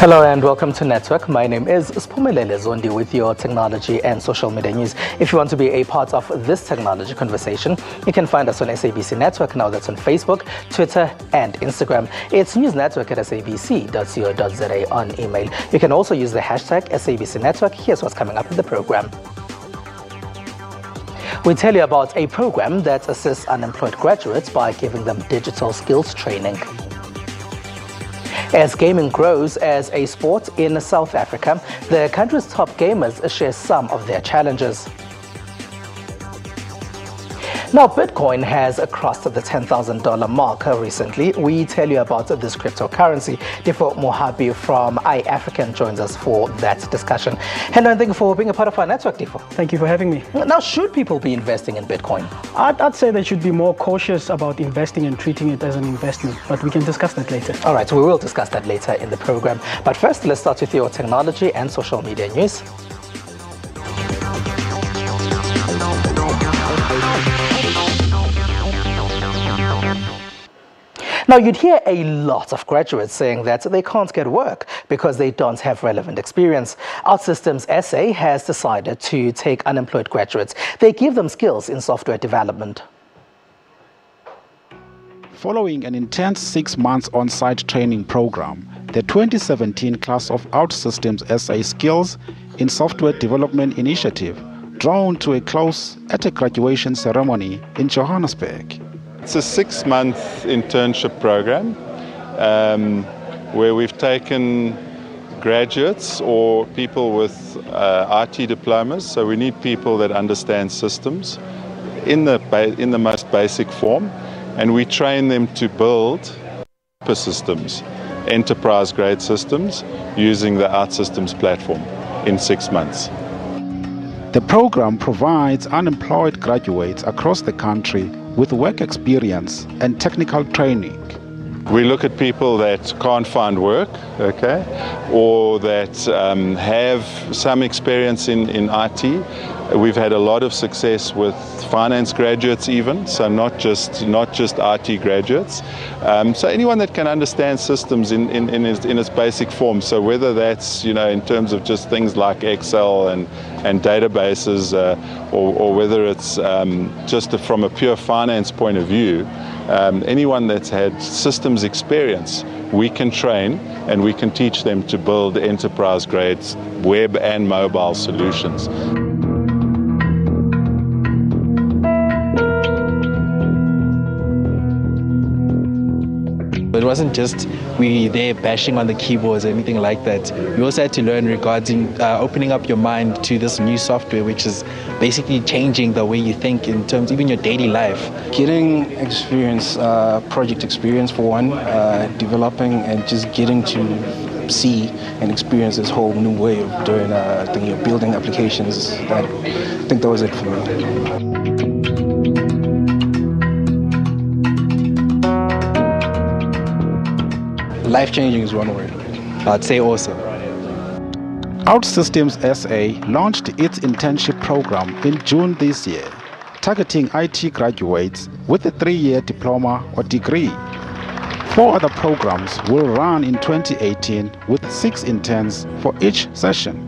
Hello and welcome to Network. My name is Spumelele Zondi with your technology and social media news. If you want to be a part of this technology conversation, you can find us on SABC Network. Now that's on Facebook, Twitter and Instagram. It's newsnetwork at sabc.co.za on email. You can also use the hashtag SABC Network. Here's what's coming up in the program. We tell you about a program that assists unemployed graduates by giving them digital skills training. As gaming grows as a sport in South Africa, the country's top gamers share some of their challenges. Now, Bitcoin has crossed the $10,000 mark recently. We tell you about this cryptocurrency. Tefo Mohapi from iAfrikan joins us for that discussion. Hello, and thank you for being a part of our network, Tefo. Thank you for having me. Now, should people be investing in Bitcoin? I'd say they should be more cautious about investing and treating it as an investment, but we can discuss that later. All right, we will discuss that later in the program. But first, let's start with your technology and social media news. Now, you'd hear a lot of graduates saying that they can't get work because they don't have relevant experience. OutSystems SA has decided to take unemployed graduates. They give them skills in software development. Following an intense 6 months on-site training program, the 2017 class of OutSystems SA Skills in Software Development Initiative drawn to a close at a graduation ceremony in Johannesburg. It's a 6-month internship program where we've taken graduates or people with IT diplomas. So we need people that understand systems in the most basic form, and we train them to build systems, enterprise-grade systems, using the OutSystems platform in 6 months. The program provides unemployed graduates across the country with work experience and technical training. We look at people that can't find work, okay, or that have some experience in IT. We've had a lot of success with finance graduates even, so not just IT graduates. So anyone that can understand systems in its basic form, so whether that's, in terms of just things like Excel and databases, or whether it's just from a pure finance point of view, anyone that's had systems experience, we can train and we can teach them to build enterprise-grade web and mobile solutions. It wasn't just we there bashing on the keyboards or anything like that. We also had to learn regarding opening up your mind to this new software, which is basically changing the way you think in terms even your daily life. Getting experience, project experience for one, developing and just getting to see and experience this whole new way of doing building applications. I think that was it for me. Life-changing is one word. I'd say awesome. OutSystems SA launched its internship program in June this year, targeting IT graduates with a 3-year diploma or degree. 4 other programs will run in 2018 with 6 interns for each session.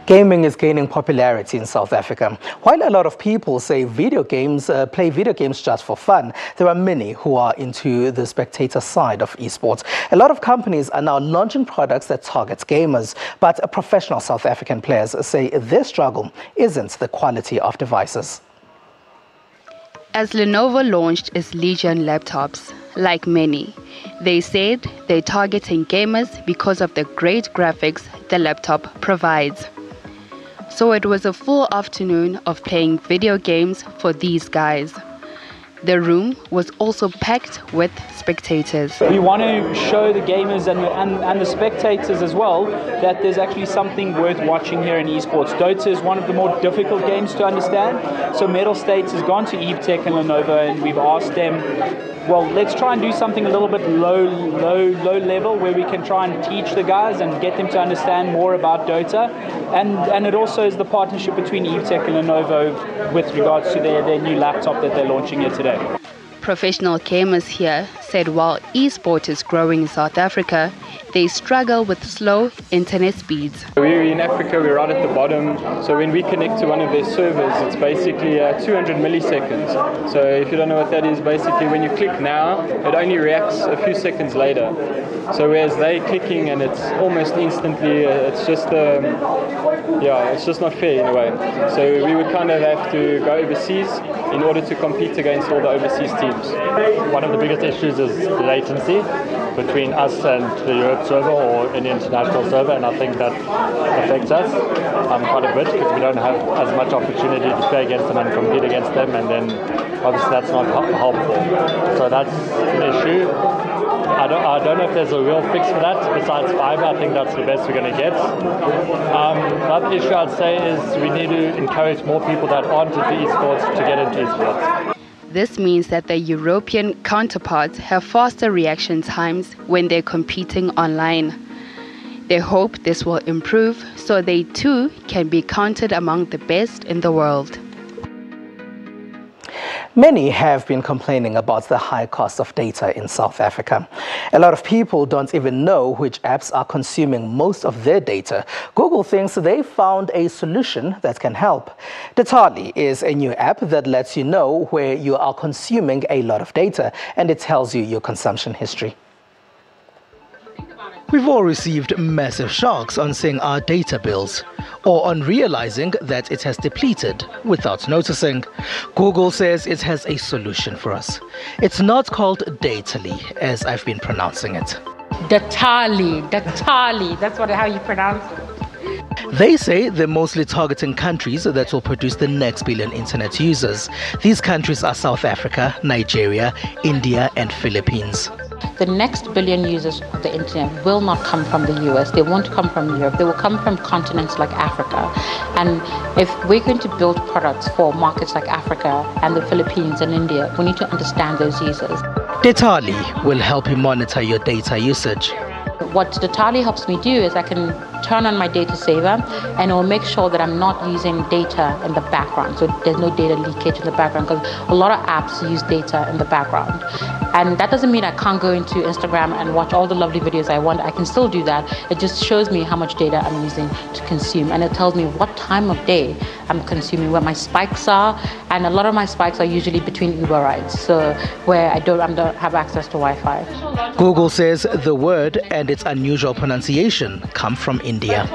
Gaming is gaining popularity in South Africa. While a lot of people say play video games just for fun, there are many who are into the spectator side of eSports. A lot of companies are now launching products that target gamers, but professional South African players say their struggle isn't the quality of devices. As Lenovo launched its Legion laptops, like many, they said they're targeting gamers because of the great graphics the laptop provides. So it was a full afternoon of playing video games for these guys. The room was also packed with spectators. We want to show the gamers and the spectators as well that there's actually something worth watching here in esports. Dota is one of the more difficult games to understand. So Metal States has gone to Tech and Lenovo, and we've asked them, well, let's try and do something a little bit low level where we can try and teach the guys and get them to understand more about Dota. And it also is the partnership between Tech and Lenovo with regards to their new laptop that they're launching here today. Professional gamers here said while eSport is growing in South Africa, they struggle with slow internet speeds. We're in Africa, we're right at the bottom, so when we connect to one of their servers, it's basically 200 milliseconds. So if you don't know what that is, basically when you click now, it only reacts a few seconds later. So whereas they're clicking and it's almost instantly, it's just not fair in a way. So we would kind of have to go overseas in order to compete against all the overseas teams. One of the biggest issues is latency between us and the Europe server or any international server, and I think that affects us quite a bit because we don't have as much opportunity to play against them and compete against them, and then obviously that's not helpful. So that's an issue. I don't know if there's a real fix for that besides fiber. I think that's the best we're going to get. Another issue I'd say is we need to encourage more people that aren't into esports to get into esports. This means that the European counterparts have faster reaction times when they're competing online. They hope this will improve so they too can be counted among the best in the world. Many have been complaining about the high cost of data in South Africa. A lot of people don't even know which apps are consuming most of their data. Google thinks they found a solution that can help. Detali is a new app that lets you know where you are consuming a lot of data, and it tells you your consumption history. We've all received massive shocks on seeing our data bills, or on realizing that it has depleted without noticing. Google says it has a solution for us. It's not called Detali, as I've been pronouncing it. Detali, that's how you pronounce it. They say they're mostly targeting countries that will produce the next billion internet users. These countries are South Africa, Nigeria, India, and Philippines. The next billion users of the internet will not come from the US. They won't come from Europe. They will come from continents like Africa. And if we're going to build products for markets like Africa and the Philippines and India, we need to understand those users. Detali will help you monitor your data usage. What Detali helps me do is I can turn on my data saver and it will make sure that I'm not using data in the background. So there's no data leakage in the background, because a lot of apps use data in the background. And that doesn't mean I can't go into Instagram and watch all the lovely videos I want. I can still do that. It just shows me how much data I'm using to consume. And it tells me what time of day I'm consuming, where my spikes are. And a lot of my spikes are usually between Uber rides, so where I don't have access to Wi-Fi. Google says the word and its unusual pronunciation come from India.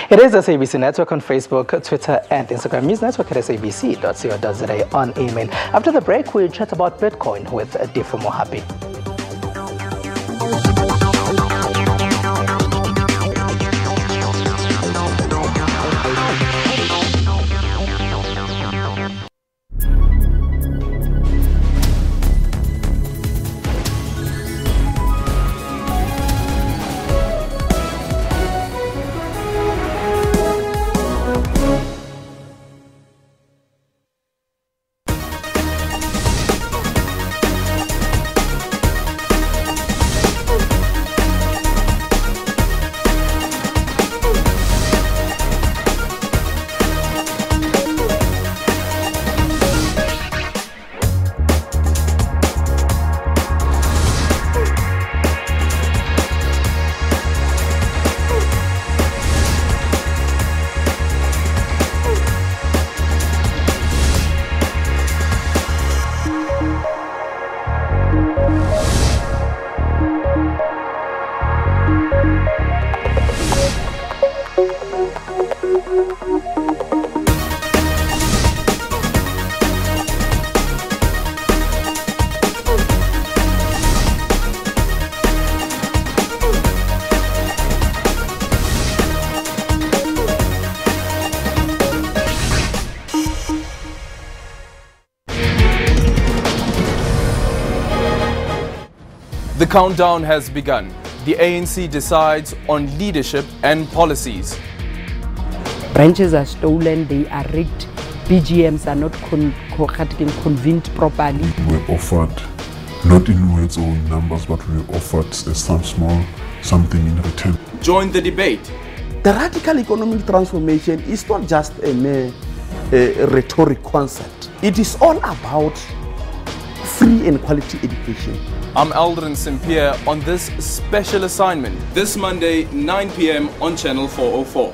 It is SABC Network on Facebook, Twitter, and Instagram. News Network at sabc.co.za on email. After the break, we'll chat about Bitcoin with Tefo Mohapi. The countdown has begun. The ANC decides on leadership and policies. Branches are stolen, they are rigged, BGMs are not convened properly. We're offered, not in words or in numbers, but we're offered some small something in return. Join the debate. The radical economic transformation is not just a rhetoric concept. It is all about free and quality education. I'm Aldrin Simpier on this special assignment this Monday, 9 p.m. on Channel 404.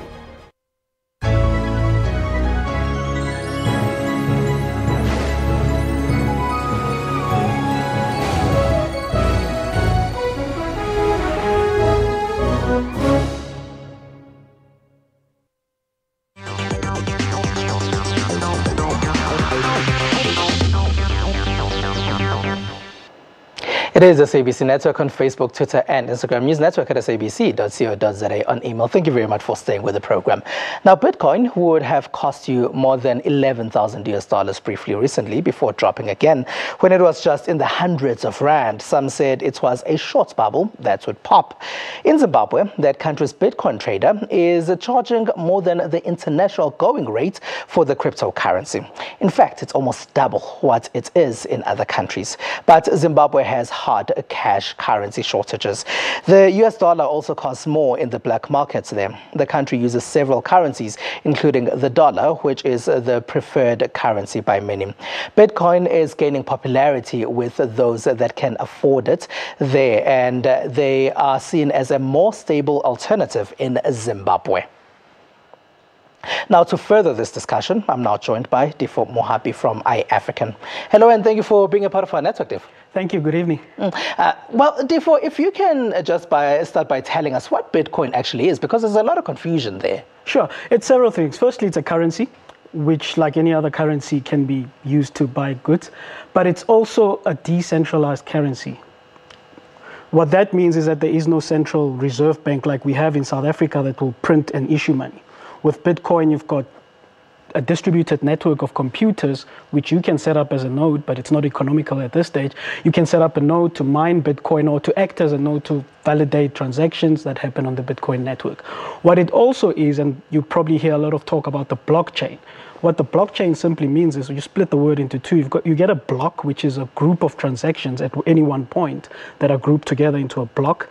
It is the SABC Network on Facebook, Twitter, and Instagram. News Network at sabc.co.za on email. Thank you very much for staying with the program. Now, Bitcoin would have cost you more than $11,000 briefly recently before dropping again when it was just in the hundreds of rand. Some said it was a short bubble that would pop. In Zimbabwe, that country's Bitcoin trader is charging more than the international going rate for the cryptocurrency. In fact, it's almost double what it is in other countries. But Zimbabwe has hard cash currency shortages. The US dollar also costs more in the black markets there. The country uses several currencies, including the dollar, which is the preferred currency by many. Bitcoin is gaining popularity with those that can afford it there, and they are seen as a more stable alternative in Zimbabwe. Now, to further this discussion, I'm now joined by Tefo Mohapi from iAfrikan. Hello, and thank you for being a part of our network, Tefo. Thank you. Good evening. Well, Tefo, if you can just start by telling us what Bitcoin actually is, because there's a lot of confusion there. Sure. It's several things. Firstly, it's a currency, which, like any other currency, can be used to buy goods. But it's also a decentralized currency. What that means is that there is no central reserve bank like we have in South Africa that will print and issue money. With Bitcoin, you've got a distributed network of computers, which you can set up as a node, but it's not economical at this stage. You can set up a node to mine Bitcoin or to act as a node to validate transactions that happen on the Bitcoin network. What it also is, and you probably hear a lot of talk about the blockchain. What the blockchain simply means is you split the word into two. You get a block, which is a group of transactions at any one point that are grouped together into a block.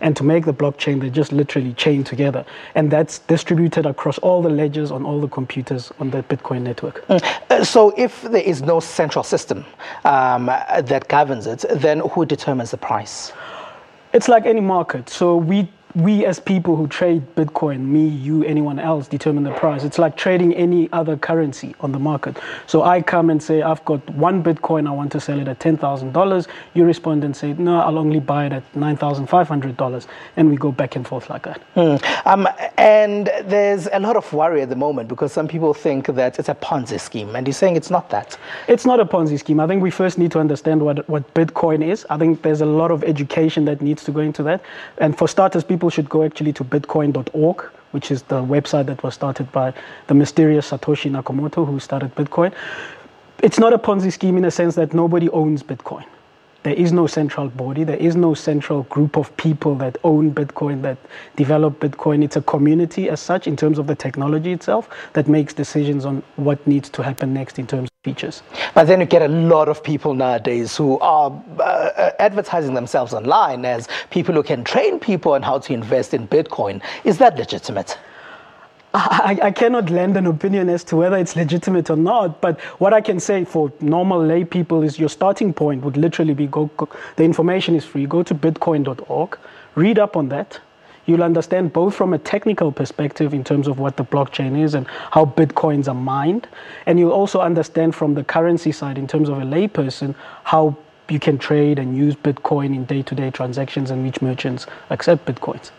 And to make the blockchain, they just literally chain together. And that's distributed across all the ledgers on all the computers on the Bitcoin network. So if there is no central system that governs it, then who determines the price? It's like any market. So we as people who trade Bitcoin, me, you, anyone else, determine the price. It's like trading any other currency on the market. So I come and say, I've got one Bitcoin, I want to sell it at $10,000. You respond and say, no, I'll only buy it at $9,500. And we go back and forth like that. And there's a lot of worry at the moment because some people think that it's a Ponzi scheme. And you're saying it's not that. It's not a Ponzi scheme. I think we first need to understand what Bitcoin is. I think there's a lot of education that needs to go into that. And for starters, people should go actually to bitcoin.org, which is the website that was started by the mysterious Satoshi Nakamoto, who started Bitcoin. It's not a Ponzi scheme in a sense that nobody owns Bitcoin. There is no central body. There is no central group of people that own Bitcoin, that develop Bitcoin. It's a community as such in terms of the technology itself that makes decisions on what needs to happen next in terms of features. But then you get a lot of people nowadays who are advertising themselves online as people who can train people on how to invest in Bitcoin. Is that legitimate? I cannot lend an opinion as to whether it's legitimate or not, but what I can say for normal lay people is your starting point would literally be the information is free. Go to bitcoin.org, read up on that. You'll understand both from a technical perspective in terms of what the blockchain is and how Bitcoins are mined. And you'll also understand from the currency side in terms of a layperson how you can trade and use Bitcoin in day-to-day transactions and which merchants accept Bitcoins.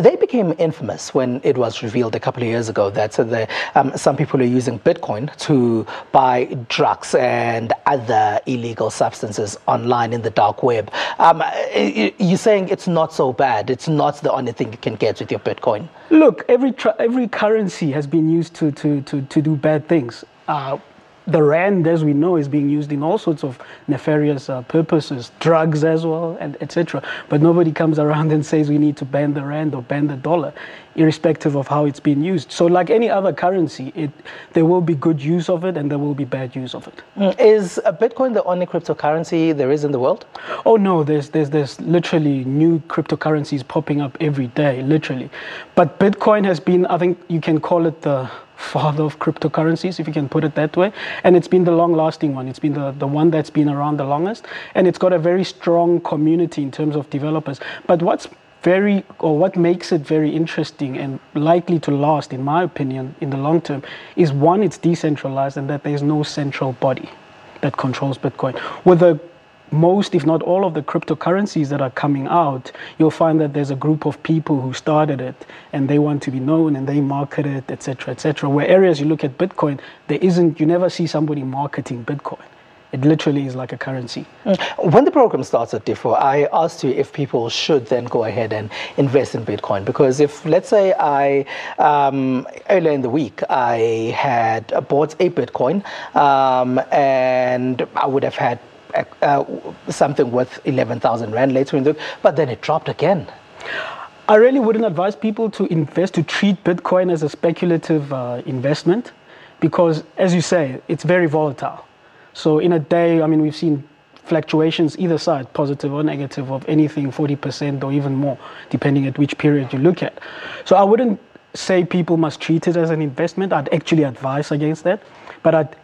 They became infamous when it was revealed a couple of years ago that some people are using Bitcoin to buy drugs and other illegal substances online in the dark web. You're saying it's not so bad. It's not the only thing you can get with your Bitcoin. Look, every currency has been used to do bad things. The rand, as we know, is being used in all sorts of nefarious purposes, drugs as well, and etc. But nobody comes around and says we need to ban the rand or ban the dollar, irrespective of how it's being used. So like any other currency, there will be good use of it and there will be bad use of it. Is Bitcoin the only cryptocurrency there is in the world? Oh no, there's literally new cryptocurrencies popping up every day, literally. But Bitcoin has been, I think you can call it the father of cryptocurrencies, if you can put it that way. And it's been the long-lasting one. It's been the one that's been around the longest. And it's got a very strong community in terms of developers. But what makes it very interesting and likely to last, in my opinion, in the long term, is one, it's decentralized and that there's no central body that controls Bitcoin. With the most, if not all, of the cryptocurrencies that are coming out, you'll find that there's a group of people who started it and they want to be known and they market it, etc., etc. Where areas you look at Bitcoin, you never see somebody marketing Bitcoin. It literally is like a currency. When the program started, Tefo, I asked you if people should then go ahead and invest in Bitcoin. Because if, let's say, earlier in the week, I had bought a Bitcoin and I would have had something worth 11,000 Rand later in the week, but then it dropped again. I really wouldn't advise people to treat Bitcoin as a speculative investment, because, as you say, it's very volatile. So in a day, I mean, we've seen fluctuations either side, positive or negative, of anything 40% or even more, depending at which period you look at. So I wouldn't say people must treat it as an investment. I'd actually advise against that, but I'd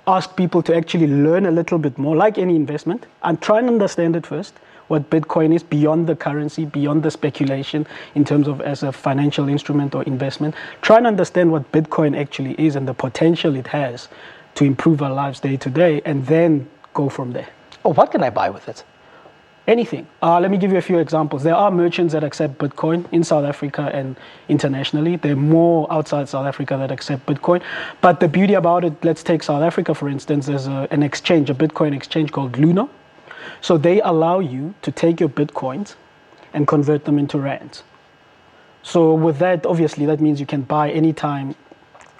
ask people to actually learn a little bit more, like any investment, and try and understand it first, what Bitcoin is beyond the currency, beyond the speculation in terms of as a financial instrument or investment. Try and understand what Bitcoin actually is and the potential it has to improve our lives day to day, and then go from there. What can I buy with it? Anything. Let me give you a few examples. There are merchants that accept Bitcoin in South Africa and internationally. There are more outside South Africa that accept Bitcoin. But the beauty about it, let's take South Africa, for instance. There's an exchange, a Bitcoin exchange called Luno. So they allow you to take your Bitcoins and convert them into rands. So with that, obviously, that means you can buy anytime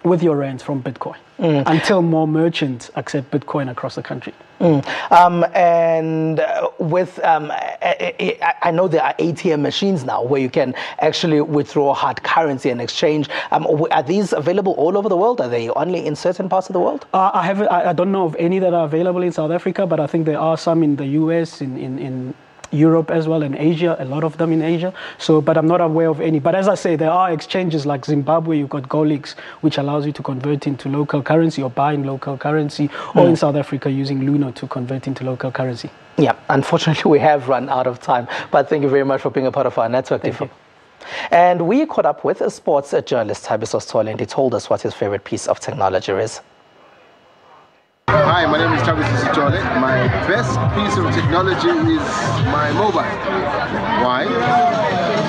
with your rands from Bitcoin until more merchants accept Bitcoin across the country. And with, I know there are ATM machines now where you can actually withdraw hard currency and exchange. Are these available all over the world? Are they only in certain parts of the world? I don't know of any that are available in South Africa, but I think there are some in the US, in Europe as well, and Asia, a lot of them in Asia. So, but I'm not aware of any. But as I say, there are exchanges like Zimbabwe, you've got Golix, which allows you to convert into local currency or buy in local currency, or in South Africa using Luno to convert into local currency. Yeah, unfortunately we have run out of time, but thank you very much for being a part of our network, Tefo. And we caught up with a sports journalist, Thabiso, and he told us what his favorite piece of technology is. Hi, my name is Thabiso Sitole. My best piece of technology is my mobile. Why?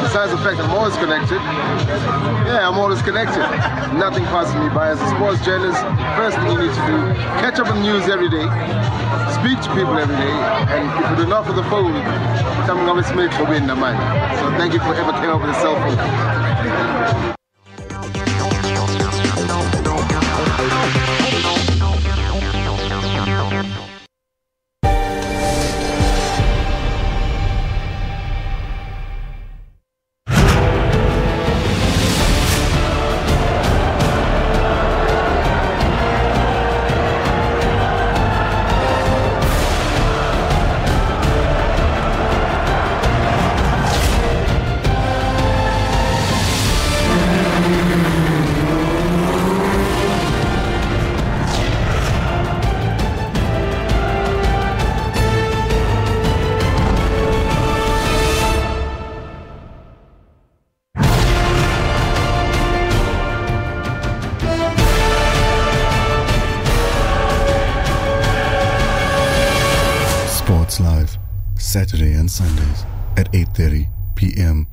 Besides the fact I'm always connected. Yeah, I'm always connected. Nothing passes me by. As a sports journalist, first thing you need to do, catch up on news every day, speak to people every day, and if you do not for the phone, something always makes for being in the mind. So thank you for ever came up with a cell phone. Live, Saturday and Sundays at 8:30 p.m.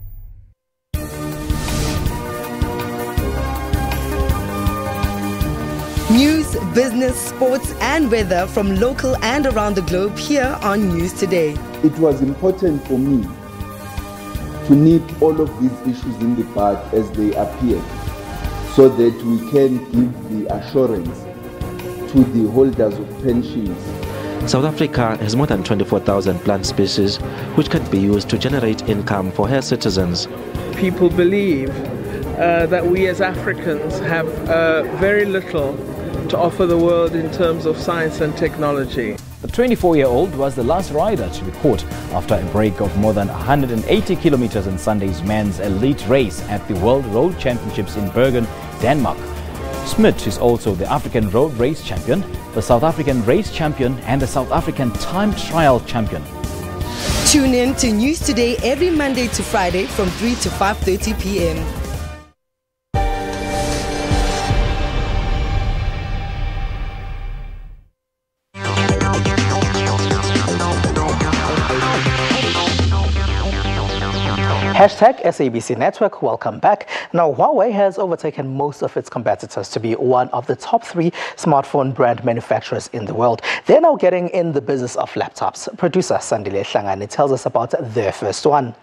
News, business, sports and weather from local and around the globe here on News Today. It was important for me to nip all of these issues in the bud as they appear, so that we can give the assurance to the holders of pensions. South Africa has more than 24,000 plant species which can be used to generate income for her citizens. People believe that we as Africans have very little to offer the world in terms of science and technology. The 24-year-old was the last rider to be caught after a break of more than 180 kilometers in Sunday's men's elite race at the World Road Championships in Bergen, Denmark. Smith is also the African Road Race Champion, the South African Race Champion and the South African Time Trial Champion. Tune in to News Today every Monday to Friday from 3 to 5:30 p.m. Hashtag SABC Network, welcome back. Now, Huawei has overtaken most of its competitors to be one of the top 3 smartphone brand manufacturers in the world. They're now getting in the business of laptops. Producer Sandile Hlangani tells us about their first one.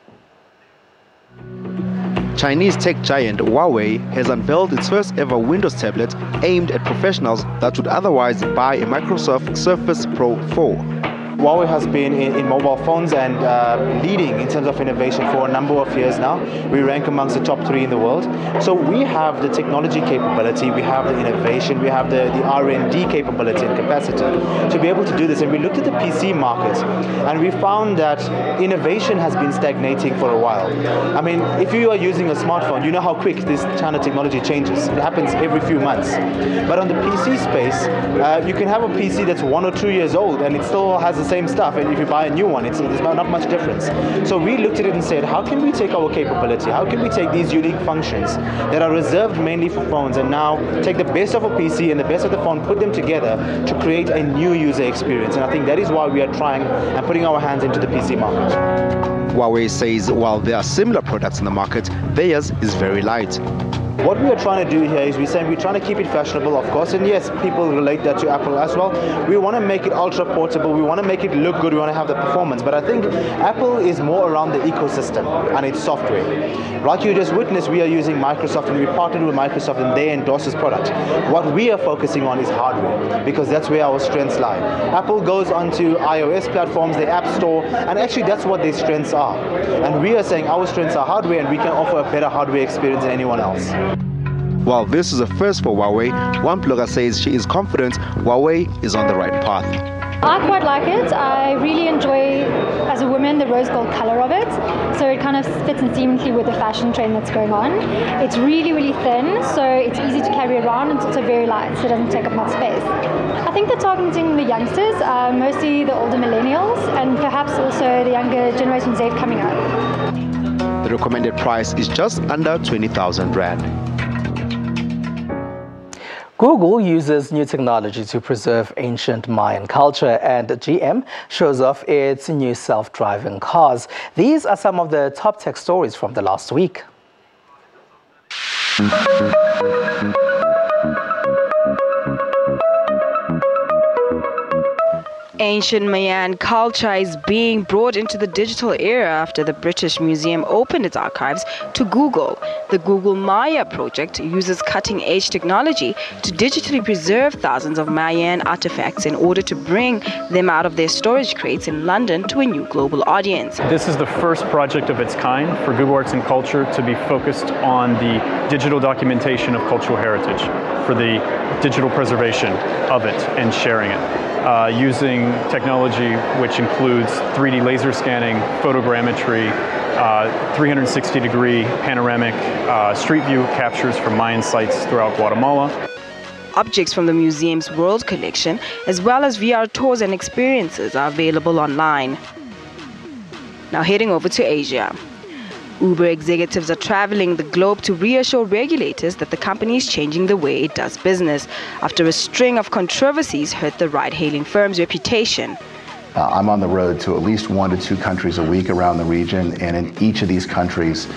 Chinese tech giant Huawei has unveiled its first ever Windows tablet aimed at professionals that would otherwise buy a Microsoft Surface Pro 4. Huawei has been in mobile phones and leading in terms of innovation for a number of years now. We rank amongst the top 3 in the world. So we have the technology capability, we have the innovation, we have the R&D capability and capacity to be able to do this. And we looked at the PC market and we found that innovation has been stagnating for a while. I mean, if you are using a smartphone, you know how quick this kind of technology changes. It happens every few months. But on the PC space, you can have a PC that's 1 or 2 years old and it still has the same stuff, and if you buy a new one, there's not much difference. So we looked at it and said, how can we take our capability, how can we take these unique functions that are reserved mainly for phones and now take the best of a PC and the best of the phone, put them together to create a new user experience. And I think that is why we are trying and putting our hands into the PC market. Huawei says while there are similar products in the market, theirs is very light. What we are trying to do here is we're trying to keep it fashionable, of course, and yes, people relate that to Apple as well. We want to make it ultra portable, we want to make it look good, we want to have the performance, but I think Apple is more around the ecosystem and its software. Like you just witnessed, we are using Microsoft and we partnered with Microsoft and they endorse this product. What we are focusing on is hardware, because that's where our strengths lie. Apple goes onto iOS platforms, the App Store, and actually that's what their strengths are. And we are saying our strengths are hardware and we can offer a better hardware experience than anyone else. While this is a first for Huawei, one blogger says she is confident Huawei is on the right path. I quite like it. I really enjoy, as a woman, the rose gold color of it. So it kind of fits in seamlessly with the fashion trend that's going on. It's really, really thin, so it's easy to carry around, and it's also very light, so it doesn't take up much space. I think they're targeting the youngsters, mostly the older millennials, and perhaps also the younger Generation Z coming up. The recommended price is just under 20,000 Rand. Google uses new technology to preserve ancient Mayan culture, and GM shows off its new self-driving cars. These are some of the top tech stories from the last week. Ancient Mayan culture is being brought into the digital era after the British Museum opened its archives to Google. The Google Maya project uses cutting-edge technology to digitally preserve thousands of Mayan artifacts in order to bring them out of their storage crates in London to a new global audience. This is the first project of its kind for Google Arts and Culture to be focused on the digital documentation of cultural heritage, for the digital preservation of it and sharing it. Using technology which includes 3D laser scanning, photogrammetry, 360-degree panoramic street view captures from Mayan sites throughout Guatemala. Objects from the museum's world collection, as well as VR tours and experiences, are available online. Now heading over to Asia. Uber executives are traveling the globe to reassure regulators that the company is changing the way it does business after a string of controversies hurt the ride-hailing firm's reputation. I'm on the road to at least 1 to 2 countries a week around the region, and in each of these countries,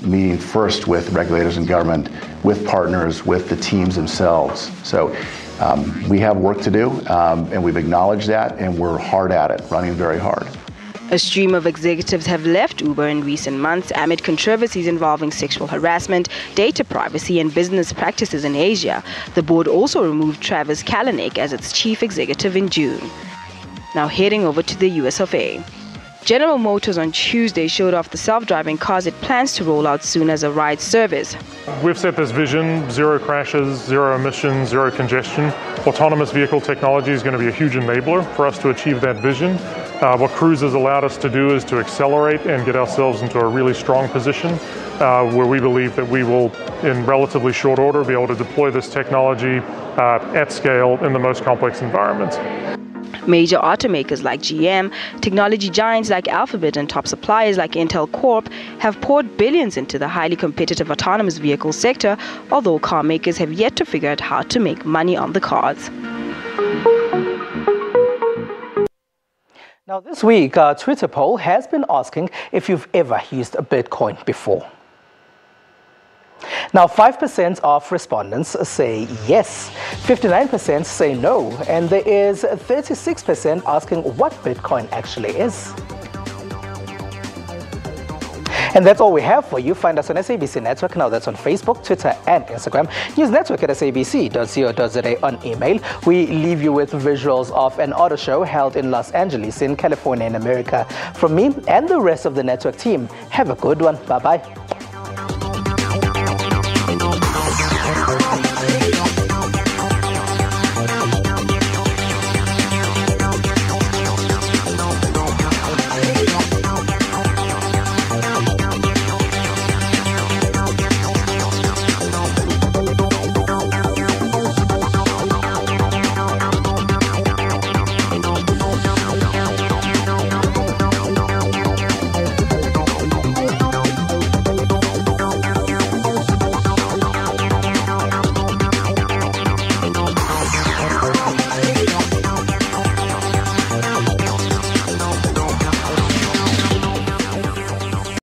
meeting first with regulators and government, with partners, with the teams themselves. So we have work to do, and we've acknowledged that, and we're hard at it, running very hard. A stream of executives have left Uber in recent months amid controversies involving sexual harassment, data privacy, and business practices in Asia. The board also removed Travis Kalanick as its chief executive in June. Now heading over to the US of A. General Motors on Tuesday showed off the self-driving cars it plans to roll out soon as a ride service. We've set this vision: 0 crashes, 0 emissions, 0 congestion. Autonomous vehicle technology is going to be a huge enabler for us to achieve that vision. What Cruise has allowed us to do is to accelerate and get ourselves into a really strong position where we believe that we will, in relatively short order, be able to deploy this technology at scale in the most complex environments. Major automakers like GM, technology giants like Alphabet, and top suppliers like Intel Corp have poured billions into the highly competitive autonomous vehicle sector, although car makers have yet to figure out how to make money on the cars. Now this week, a Twitter poll has been asking if you've ever used a Bitcoin before. Now 5% of respondents say yes, 59% say no, and there is 36% asking what Bitcoin actually is. And that's all we have for you. Find us on SABC Network. Now that's on Facebook, Twitter, and Instagram. News Network at sabc.co.za on email. We leave you with visuals of an auto show held in Los Angeles in California in America. From me and the rest of the network team, have a good one. Bye-bye.